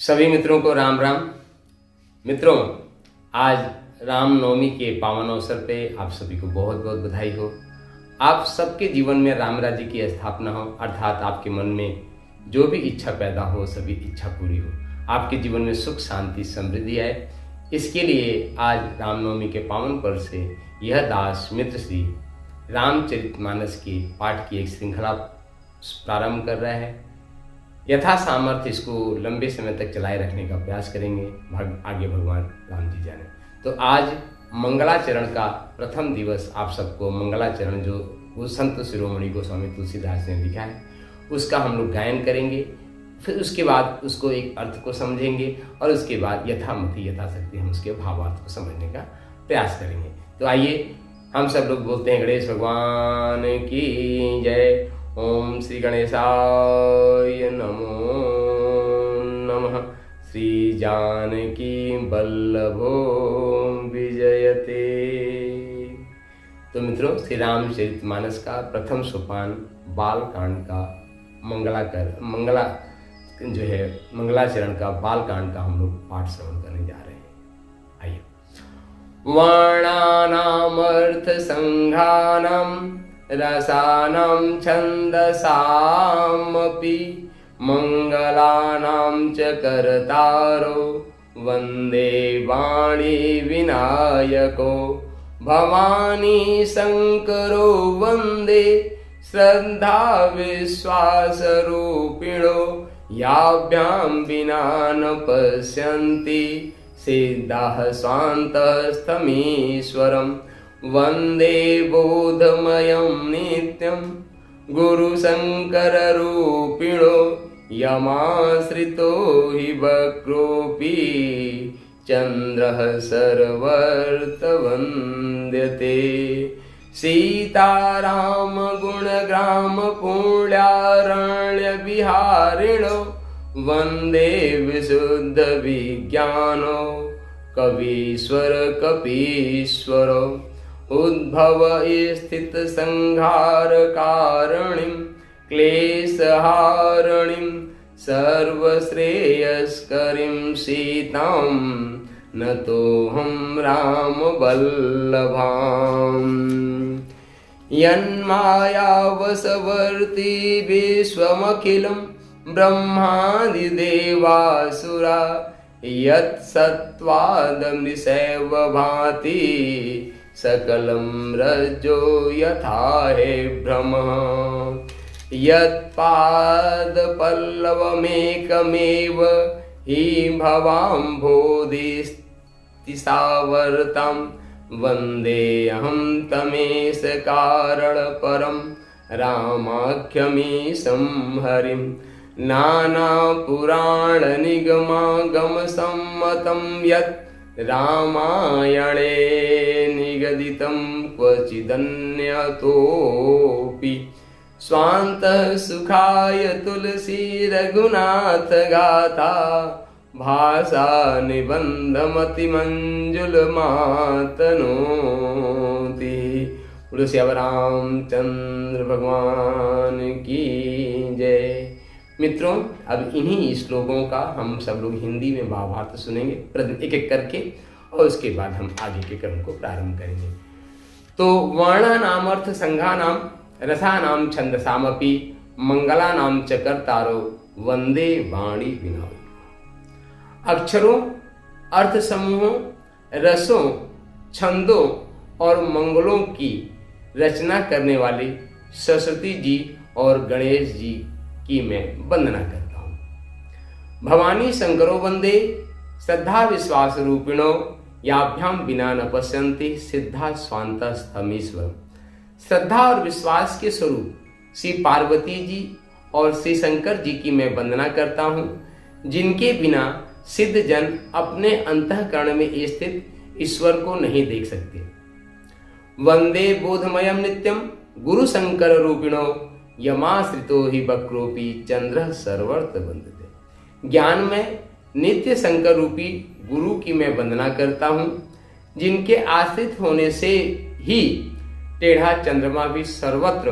सभी मित्रों को राम राम। मित्रों, आज रामनवमी के पावन अवसर पे आप सभी को बहुत बहुत बधाई हो। आप सबके जीवन में राम राज्य की स्थापना हो, अर्थात आपके मन में जो भी इच्छा पैदा हो सभी इच्छा पूरी हो, आपके जीवन में सुख शांति समृद्धि आए। इसके लिए आज रामनवमी के पावन पर्व से यह दास मित्र श्री रामचरितमानस के पाठ की एक श्रृंखला प्रारंभ कर रहा है। यथा सामर्थ्य इसको लंबे समय तक चलाए रखने का प्रयास करेंगे, आगे भगवान राम जी जाने। तो आज मंगलाचरण का प्रथम दिवस, आप सबको मंगलाचरण जो वो संत शिरोमणि गोस्वामी तुलसीदास ने लिखा है उसका हम लोग गायन करेंगे। फिर उसके बाद उसको एक अर्थ को समझेंगे और उसके बाद यथामति यथाशक्ति हम उसके भावार्थ को समझने का प्रयास करेंगे। तो आइए हम सब लोग बोलते हैं गणेश भगवान की जय। ओम श्री गणेशाय नमो नमः। श्री जानकी वल्लभो विजयते। तो मित्रों, श्री रामचरितमानस का प्रथम सोपान बाल कांड का मंगलाचरण का बाल कांड का हम लोग पाठ श्रवण करने जा रहे हैं। आइए। वर्णानामर्थ संघानाम रसानां छन्दसामपि मंगलानां च कर्तारो वन्दे वाणी विनायको भवानी शंकरो वन्दे श्रद्धा विश्वासरूपिणो याभ्यां विना न पश्यन्ति सिद्धाः स्वान्तस्थमीश्वरम् वन्दे बोधमयं नित्यं गुरुशङ्कररूपिणो यमाश्रितो हि वक्रोऽपि चन्द्रः सर्वर्तवन्द्यते। सीतारामगुणग्रामपुण्यारण्यविहारिणो वन्दे विशुद्धविज्ञानो कवीश्वर कपीश्वरो उद्भव स्थित संहार कारणीं क्लेशहारणीं सर्वश्रेयस्करीं सीतां नतोऽहं रामवल्लभाम्। यन्मायावशवर्ती विश्वमखिलं ब्रह्मादिदेवासुरा यत्सत्त्वादमृषैव भाति सकलं रज्जो यथा हे भ्रमः। यत्पादपल्लवमेकमेव हि भवाम्भोधिस्तिसावर्तं वन्देऽहं तमेश कारणपरं रामाख्यमीशं हरिं। नानापुराणनिगमागमसम्मतं यत् रामायणे निगदितं क्वचिदन्यतोऽपि स्वान्तः सुखाय तुलसी रघुनाथ गाथा भाषा निबन्धमतिमञ्जुलमातनोति। बोलो श्याम रामचंद्र भगवान की जय। मित्रों, अब इन्हीं श्लोकों का हम सब लोग हिंदी में भावार्थ सुनेंगे एक एक करके, और उसके बाद हम आगे के क्रम को प्रारंभ करेंगे। तो वर्णानामर्थ संघानाम रसानाम छन्दसामपि मंगलानाम च कर्तारो वंदे वाणी विनायको। अक्षरों, अर्थ समूहों, रसों, छंदों और मंगलों की रचना करने वाले सरस्वती जी और गणेश जी की मैं वंदना करता हूँ। भवानी शंकरो वंदे श्रद्धा विश्वास रूपिणो याभ्याम बिना न पश्यन्ति सिद्धा स्वान्तस्थमीश्वरम्। श्रद्धा और विश्वास के स्वरूप श्री पार्वती जी और श्री शंकर जी की मैं वंदना करता हूँ, जिनके बिना सिद्ध जन अपने अंतःकरण में स्थित ईश्वर को नहीं देख सकते। वंदे बोधमयम नित्यम गुरु शंकर रूपिणो यमाश्रितो हि वक्रोपि चंद्र सर्वर्थ वंदते। ज्ञान में नित्य शंकर रूपी गुरु की मैं वंदना करता हूँ, जिनके आश्रित होने से ही टेढ़ा चंद्रमा भी सर्वत्र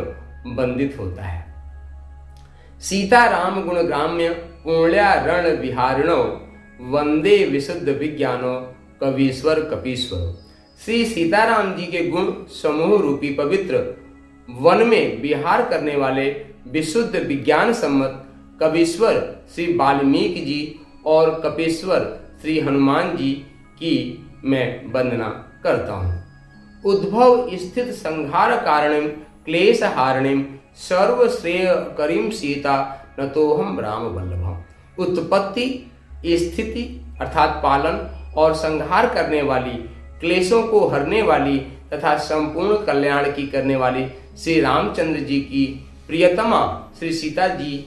वंदित होता है। सीता राम गुण ग्राम्य पुण्यारण विहारिणो वंदे विशुद्ध विज्ञानो कवीश्वर कपीश्वर। श्री सीताराम जी के गुण समूह रूपी पवित्र वन में विहार करने वाले विशुद्ध विज्ञान सम्मत कवीश्वर श्री वाल्मीकि जी और कपीश्वर श्री हनुमान जी की मैं वंदना करता हूँ। उद्भव स्थित संहार कारणिम क्लेश हारणिम सर्वश्रेय करीम सीता नतोहम राम वल्लभम। उत्पत्ति, स्थिति अर्थात पालन और संहार करने वाली, क्लेशों को हरने वाली तथा संपूर्ण कल्याण की करने वाली श्री रामचंद्र जी की प्रियतमा श्री सीता जी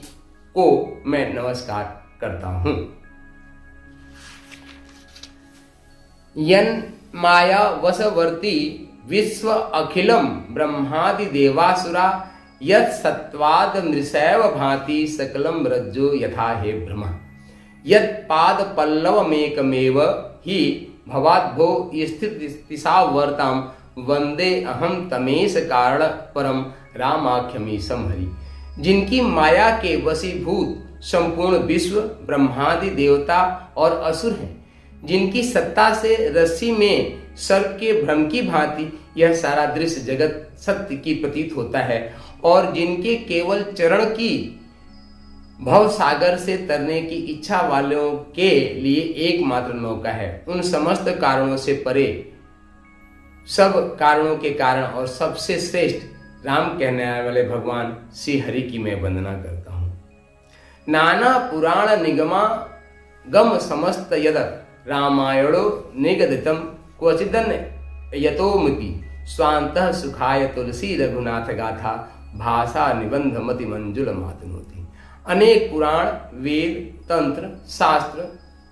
को मैं नमस्कार करता हूँ। यन माया वशवर्ती विश्व अखिलम ब्रह्मादि देवासुरा यत् सत्वाद मृषैव भांति सकलम रज्जो यथा हे ब्रह्म। यत् पाद पल्लवमेकमेव ही भवाद्भो स्थित तिसावर्ताम वंदे अहम तमेश कारण परम रामाख्यमीशम हरि। जिनकी माया के वशीभूत संपूर्ण विश्व ब्रह्मादि देवता और असुर हैं, जिनकी सत्ता से रस्सी में सर्प के भ्रम की भांति यह सारा दृश्य जगत सत्य की प्रतीत होता है, और जिनके केवल चरण की भव सागर से तरने की इच्छा वालों के लिए एकमात्र मौका है। उन समस्त कारणों से परे, सब कारणों के कारण और सबसे श्रेष्ठ राम कहने वाले भगवान श्री हरि की मैं वंदना करता हूँ। नाना पुराण निगमा गम समस्त यद रामायणो निगदितम क्वचिदन यतोमिति स्वांतः सुखाय तुलसी रघुनाथ गाथा भाषा निबंध मति मंजुल मातनोति। अनेक पुराण, वेद, तंत्र, शास्त्र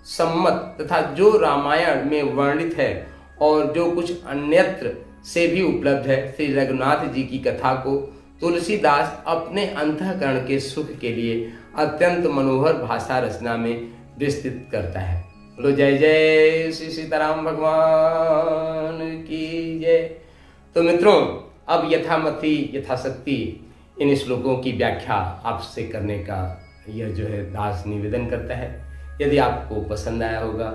सम्मत तथा जो रामायण में वर्णित है और जो कुछ अन्यत्र से भी उपलब्ध है, श्री रघुनाथ जी की कथा को तुलसीदास अपने अंतःकरण के सुख के लिए अत्यंत मनोहर भाषा रचना में विस्तृत करता है। बोलो जय जय श्री सीताराम भगवान की जय। तो मित्रों, अब यथामति यथाशक्ति इन श्लोकों की व्याख्या आपसे करने का यह जो है दास निवेदन करता है। यदि आपको पसंद आया होगा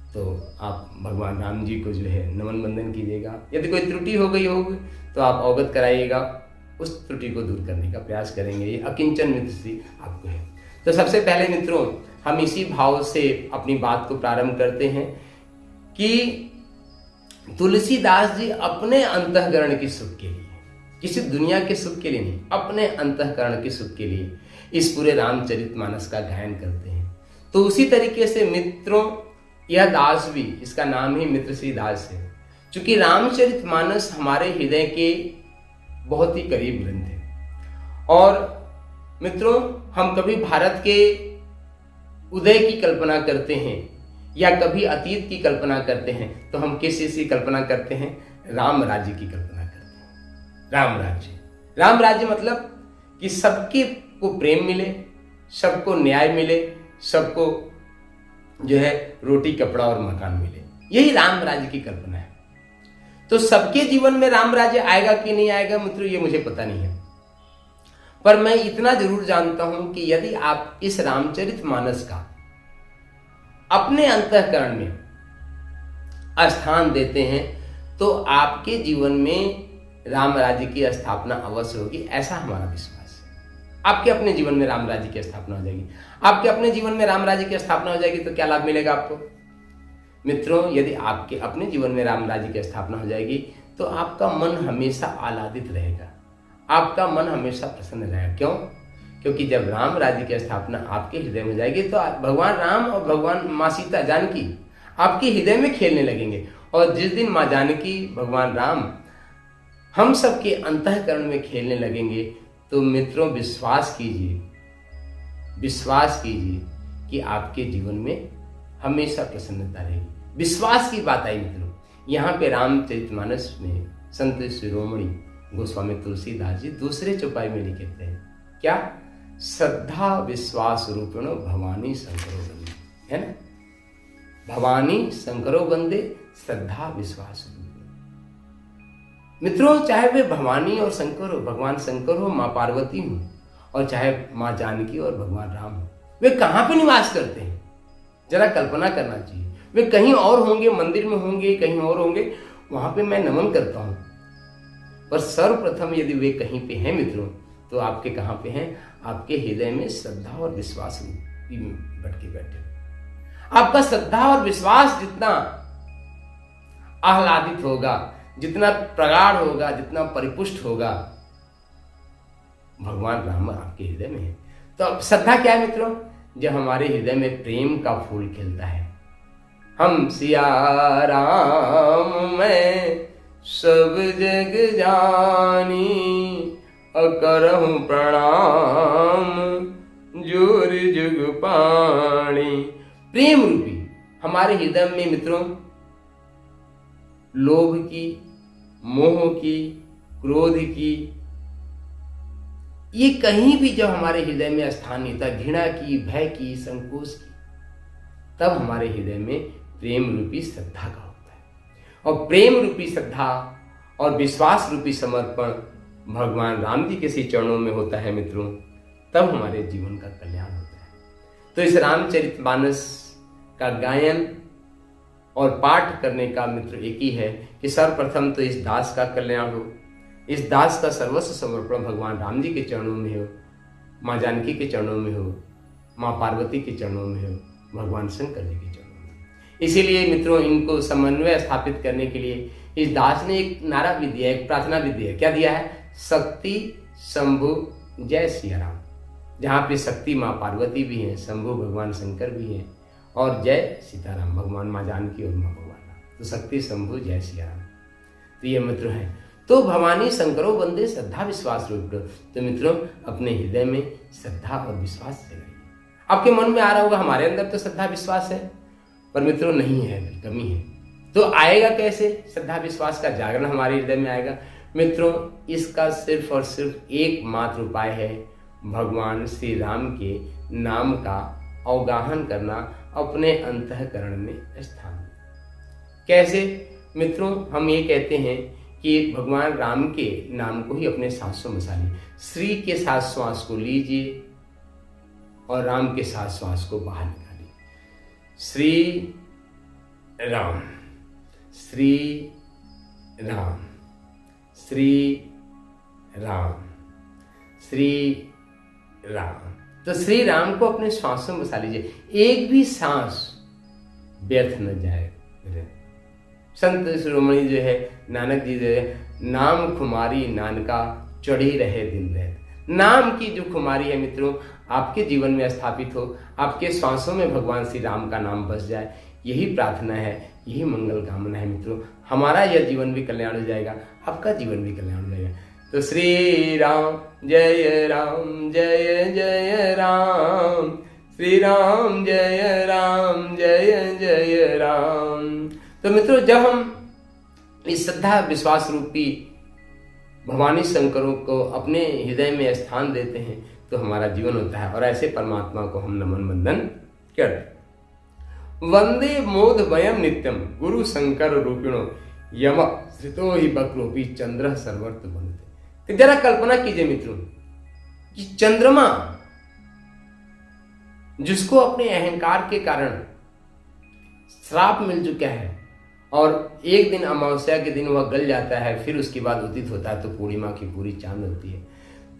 तो आप भगवान राम जी को जो है नमन वंदन कीजिएगा। यदि कोई त्रुटि हो गई होगी तो आप अवगत कराइएगा, उस त्रुटि को दूर करने का प्रयास करेंगे। ये अकिंचन मित्र श्री आपको है। तो सबसे पहले मित्रों, हम इसी भाव से अपनी बात को प्रारंभ करते हैं कि तुलसीदास जी अपने अंतःकरण के सुख के लिए, किसी दुनिया के सुख के लिए नहीं, अपने अंतःकरण के सुख के लिए इस पूरे रामचरितमानस का गायन करते हैं। तो उसी तरीके से मित्रों, यह दास भी, इसका नाम ही मित्र श्री दास है। चूंकि रामचरितमानस हमारे हृदय के बहुत ही करीब ग्रंथ है, और मित्रों, हम कभी भारत के उदय की कल्पना करते हैं या कभी अतीत की कल्पना करते हैं, तो हम किस चीज की कल्पना करते हैं? राम राज्य की कल्पना करते हैं। राम राज्य, राम राज्य मतलब कि सबके को प्रेम मिले, सबको न्याय मिले, सबको जो है रोटी कपड़ा और मकान मिले, यही राम राज्य की कल्पना है। तो सबके जीवन में राम राज्य आएगा कि नहीं आएगा मित्रों, ये मुझे पता नहीं है, पर मैं इतना जरूर जानता हूं कि यदि आप इस रामचरितमानस का अपने अंतःकरण में स्थान देते हैं तो आपके जीवन में राम राज्य की स्थापना अवश्य होगी, ऐसा हमारा विश्वास है। आपके अपने जीवन में राम राज्य की स्थापना हो जाएगी। आपके अपने जीवन में राम राज्य की स्थापना हो जाएगी तो क्या लाभ मिलेगा आपको? मित्रों, यदि आपके अपने जीवन में राम राज्य की स्थापना हो जाएगी तो आपका मन हमेशा आह्लादित रहेगा, आपका मन हमेशा प्रसन्न रहेगा। क्यों? क्योंकि जब राम राज्य की स्थापना आपके हृदय में जाएगी तो भगवान राम और भगवान माँ सीता जानकी आपके हृदय में खेलने लगेंगे, और जिस दिन माँ जानकी भगवान राम हम सबके अंतःकरण में खेलने लगेंगे, तो मित्रों विश्वास कीजिए कि आपके जीवन में हमेशा प्रसन्नता रहेगी। विश्वास की बात आई मित्रों। यहाँ पे रामचरितमानस में संत शिरोमणि गोस्वामी तुलसीदास जी दूसरे चौपाई में लिखते हैं क्या? श्रद्धा विश्वास रूपिणो भवानी शंकरो वंदे, है ना? भवानी शंकरो वंदे, श्रद्धा विश्वास रूपिणो। मित्रों, चाहे वे भवानी और शंकर हो, भगवान शंकर हो, माँ पार्वती हो, और चाहे माँ जानकी और भगवान राम हो, वे कहाँ पे निवास करते हैं? जरा कल्पना करना चाहिए। वे कहीं और होंगे, मंदिर में होंगे, कहीं और होंगे, वहां पे मैं नमन करता हूं, पर सर्वप्रथम यदि वे कहीं पे हैं मित्रों, तो आपके कहां पे हैं? आपके हृदय में श्रद्धा और विश्वास बैठ के बैठे। आपका श्रद्धा और विश्वास जितना आह्लादित होगा, जितना प्रगाढ़ होगा, जितना परिपुष्ट होगा, भगवान राम आपके हृदय में है। तो अब श्रद्धा क्या है मित्रों? जब हमारे हृदय में प्रेम का फूल खिलता है, हम सिया राम मैं सब जग जानी, अकरहु प्रणाम जोर जुग पाणी। प्रेम रूपी हमारे हृदय में मित्रों लोभ की, मोह की, क्रोध की, ये कहीं भी जब हमारे हृदय में स्थान लेता, घृणा की, भय की, संकोच की, तब हमारे हृदय में प्रेम रूपी श्रद्धा का होता है। और प्रेम रूपी श्रद्धा और विश्वास रूपी समर्पण भगवान राम जी के श्री चरणों में होता है मित्रों, तब हमारे जीवन का कल्याण होता है। तो इस रामचरितमानस का गायन और पाठ करने का मित्र एक ही है कि सर्वप्रथम तो इस दास का कल्याण हो, इस दास का सर्वस्व समर्पण भगवान राम जी के चरणों में हो, माँ जानकी के चरणों में हो, माँ पार्वती के चरणों में हो, भगवान शंकर जी के चरणों में। इसीलिए मित्रों इनको समन्वय स्थापित करने के लिए इस दास ने एक नारा भी दिया, एक प्रार्थना भी दिया। क्या दिया है? शक्ति शंभु जय सिया राम। जहाँ पे शक्ति माँ पार्वती भी हैं, शंभु भगवान शंकर भी हैं, और जय सीताराम भगवान माँ जानकी और माँ भगवान राम। तो शक्ति शंभु जय सिया राम, तो ये मित्र हैं। तो भवानी शंकरो बंदे श्रद्धा विश्वास रूप। तो मित्रों अपने हृदय में श्रद्धा और विश्वास जगाइए। आपके मन में आ रहा होगा हमारे अंदर तो श्रद्धा विश्वास है, पर मित्रों नहीं है, कमी है। तो आएगा कैसे श्रद्धा विश्वास का जागरण हमारे हृदय में आएगा? मित्रों इसका सिर्फ और सिर्फ एकमात्र उपाय है भगवान श्री राम के नाम का अवगाहन करना, अपने अंतःकरण में स्थान। कैसे मित्रों? हम ये कहते हैं कि भगवान राम के नाम को ही अपने सांसों में बसा लीजिए। श्री के साथ श्वास को लीजिए और राम के साथ श्वास को बाहर निकालिए। श्री राम, श्री राम, श्री राम, श्री राम। तो श्री राम को अपने श्वासों में बसा लीजिए, एक भी सांस व्यर्थ न जाए। संत शिरोमणि जो है नानक जी जो है, नाम खुमारी नानका चढ़ी रहे दिन रात। नाम की जो खुमारी है मित्रों आपके जीवन में स्थापित हो, आपके श्वासों में भगवान श्री राम का नाम बस जाए, यही प्रार्थना है, यही मंगल कामना है मित्रों। हमारा यह जीवन भी कल्याण हो जाएगा, आपका जीवन भी कल्याण हो जाएगा। तो श्री राम जय राम जय जय राम, श्री राम जय राम जय जय राम। तो मित्रों जब हम इस श्रद्धा विश्वास रूपी भवानी शंकरों को अपने हृदय में स्थान देते हैं तो हमारा जीवन होता है, और ऐसे परमात्मा को हम नमन वंदन करते। वंदे मोद वयम नित्यम गुरु शंकर रूपिणो यम श्रितो ही बक्रोपी चंद्र सर्वर्त बनते। तो जरा कल्पना कीजिए मित्रों कि चंद्रमा जिसको अपने अहंकार के कारण श्राप मिल चुका है, और एक दिन अमावस्या के दिन वह गल जाता है, फिर उसके बाद उदित होता है तो पूर्णिमा की पूरी चांद होती है।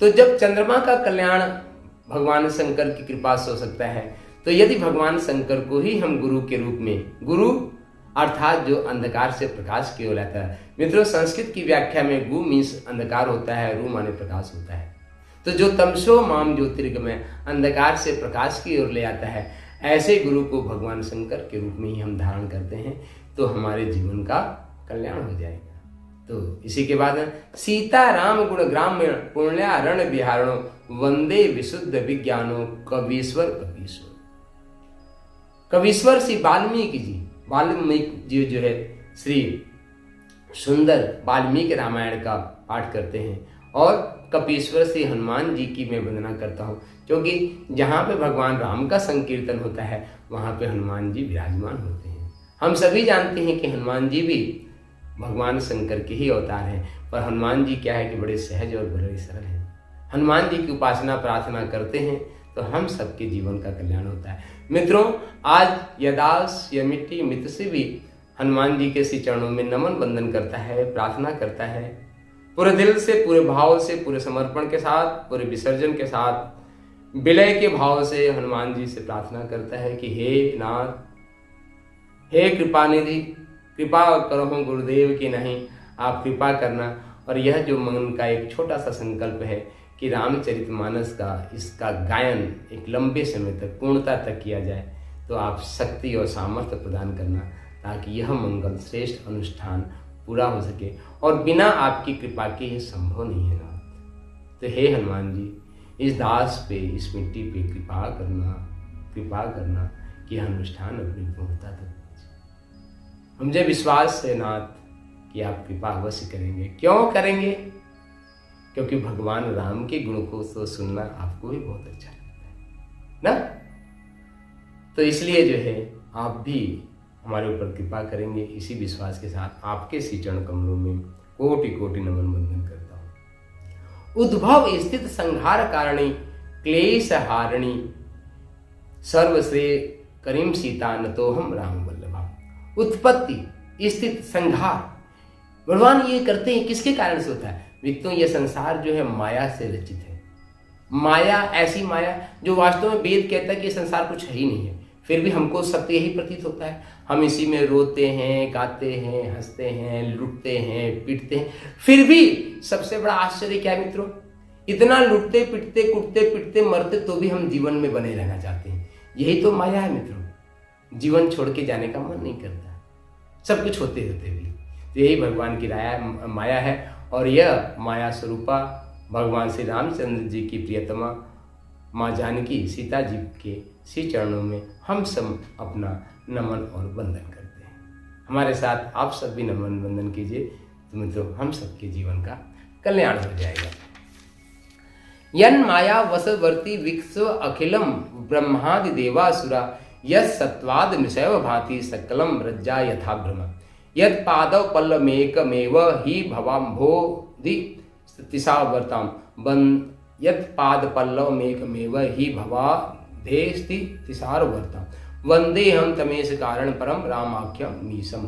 तो जब चंद्रमा का कल्याण भगवान शंकर की कृपा से हो सकता है, तो यदि भगवान शंकर को ही हम गुरु के रूप में, गुरु अर्थात जो अंधकार से प्रकाश की ओर लाता है। मित्रों संस्कृत की व्याख्या में गु मीन्स अंधकार होता है, रू माने प्रकाश होता है। तो जो तमसो माम ज्योतिर्गमय अंधकार से प्रकाश की ओर ले आता है, ऐसे गुरु को भगवान शंकर के रूप में ही हम धारण करते हैं, तो हमारे जीवन का कल्याण हो जाएगा। तो इसी के बाद सीता राम गुण ग्राम्य पुण्यारण विहारणो वंदे विशुद्ध विज्ञानो कवीश्वर कपीश्वर। कवीश्वर श्री वाल्मीकि जी, वाल्मीकि जी जो है श्री सुंदर वाल्मीकि रामायण का पाठ करते हैं, और कपीश्वर श्री हनुमान जी की मैं वंदना करता हूँ, क्योंकि जहाँ पे भगवान राम का संकीर्तन होता है वहाँ पे हनुमान जी विराजमान होते हैं। हम सभी जानते हैं कि हनुमान जी भी भगवान शंकर के ही अवतार हैं, पर हनुमान जी क्या है कि बड़े सहज और बड़े सरल हैं। हनुमान जी की उपासना प्रार्थना करते हैं तो हम सबके जीवन का कल्याण होता है। मित्रों, आज यह दास यह मिट्टी मित्र से भी हनुमान जी के श्री चरणों में नमन वंदन करता है, प्रार्थना करता है, पूरे दिल से, पूरे भाव से, पूरे समर्पण के साथ, पूरे विसर्जन के साथ, विलय के भाव से हनुमान जी से प्रार्थना करता है कि हे नाथ, हे कृपा निधि, कृपा करो गुरुदेव की नहीं, आप कृपा करना। और यह जो मन का एक छोटा सा संकल्प है कि रामचरितमानस का इसका गायन एक लंबे समय तक, पूर्णता तक किया जाए, तो आप शक्ति और सामर्थ्य प्रदान करना ताकि यह मंगल श्रेष्ठ अनुष्ठान पूरा हो सके। और बिना आपकी कृपा के यह संभव नहीं है नाथ। तो हे हनुमान जी, इस दास पे, इस मिट्टी पे कृपा करना कि यह अनुष्ठान अपनी पूर्णता तक पहुंचे। मुझे विश्वास है नाथ कि आप कृपा अवश्य करेंगे। क्यों करेंगे? क्योंकि भगवान राम के गुण को तो सुनना आपको भी बहुत अच्छा लगता है ना। तो इसलिए जो है आप भी हमारे ऊपर कृपा करेंगे, इसी विश्वास के साथ आपके श्री चरण कमलों में कोटि कोटि नमन वंदन करता हूँ। उद्भव स्थित संहार कारिणी, क्लेश हारिणी, सर्वश्रेय करीम सीता न तो हम राम वल्लभा। उत्पत्ति स्थित संहार भगवान ये करते हैं, किसके कारण से होता है? मित्रों, ये संसार जो है माया से रचित है। माया, ऐसी माया जो वास्तव में वेद कहता है कि संसार कुछ है ही नहीं है, फिर भी हमको सत्य यही प्रतीत होता है। हम इसी में रोते हैं, गाते हैं, हंसते हैं, लुटते हैं, पीटते हैं। फिर भी सबसे बड़ा आश्चर्य क्या है मित्रों? इतना लुटते पिटते, कुटते पिटते, मरते, तो भी हम जीवन में बने रहना चाहते हैं। यही तो माया है मित्रों। जीवन छोड़ के जाने का मन नहीं करता, सब कुछ होते होते भी। तो यही भगवान की माया है। और यह माया स्वरूपा भगवान श्री रामचंद्र जी की प्रियतमा माँ जानकी सीता जी के श्री चरणों में हम सब अपना नमन और वंदन करते हैं। हमारे साथ आप सब भी नमन वंदन कीजिए, तो मित्रों हम सबके जीवन का कल्याण हो जाएगा। यन माया वसवर्ती विश्व अखिलम ब्रह्मादि देवासुरा, यद सत्वाद निशैव भांति सकलम रज्जा यथा भ्रम, यद पादव पल्लमेकमेव ही भवाम्भोधि तिसावर्ताम बन, यद पाद पल्लवमेकमेव ही भवाधेस्ति तिसारवर्ताम, वंदे हम तमेश कारण परम रामाख्यम मीसम।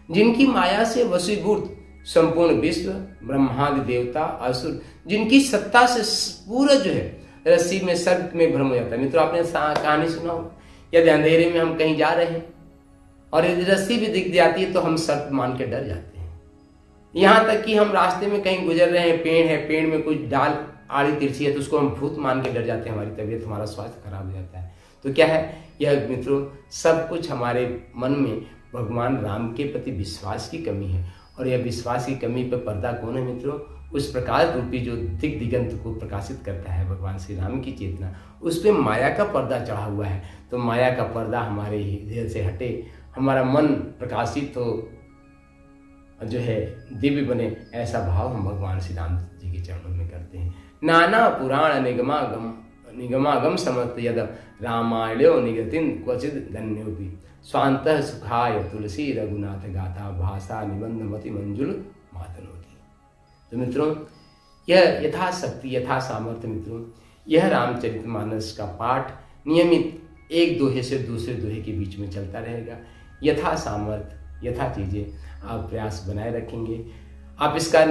जिनकी माया से वशीभूत संपूर्ण विश्व, ब्रह्मादि देवता, असुर, जिनकी सत्ता से पूरा जो है रस्सी में, सर्प में भ्रम हो जाता है। मित्रों, आपने कहानी सुना हो, यदि अंधेरे में हम कहीं जा रहे हैं और यदि रस्सी भी दिख जाती है तो हम सर्प मान के डर जाते हैं। यहाँ तक कि हम रास्ते में कहीं गुजर रहे हैं, पेड़ है, पेड़ में कुछ डाल आड़ी तिरछी है तो उसको हम भूत मान के डर जाते हैं, हमारी तबीयत, हमारा स्वास्थ्य खराब हो जाता है। तो क्या है यह मित्रों? सब कुछ हमारे मन में भगवान राम के प्रति विश्वास की कमी है। और यह विश्वास की कमी पर पर्दा कौन है मित्रों? उस प्रकाश रूपी जो दिग दिगंत को प्रकाशित करता है भगवान श्री राम की चेतना, उस पर माया का पर्दा चढ़ा हुआ है। तो माया का पर्दा हमारे हृदय से हटे, हमारा मन प्रकाशित हो, जो है दिव्य बने, ऐसा भाव हम भगवान श्री राम जी के चरणों में करते हैं। नाना पुराण निगमागम समर्थ यद रामायणो निगतिन क्वचित धन्योपि, स्वांतः सुखाय तुलसी रघुनाथ गाथा, भाषा निबंध मति मंजुल मातनोति। तो मित्रों, यह यथाशक्ति यथा सामर्थ्य मित्रों, यह रामचरितमानस का पाठ नियमित एक दोहे से दूसरे दोहे के बीच में चलता रहेगा। यथा सामर्थ्य, यथा चीज़ें आप प्रयास बनाए रखेंगे। आप इसका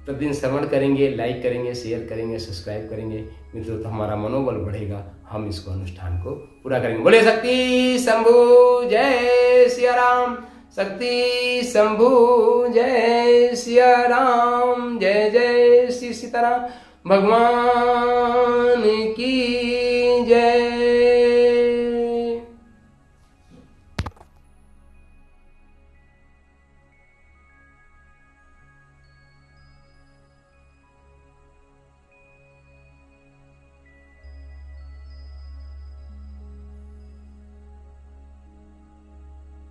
प्रतिदिन श्रवण करेंगे, लाइक करेंगे, शेयर करेंगे, सब्सक्राइब करेंगे मित्रों, तो हमारा मनोबल बढ़ेगा, हम इसको अनुष्ठान को पूरा करेंगे। बोले शक्ति शंभु जय सिया राम, शक्ति शंभु जय सिया राम, जय जय श्री सीताराम भगवान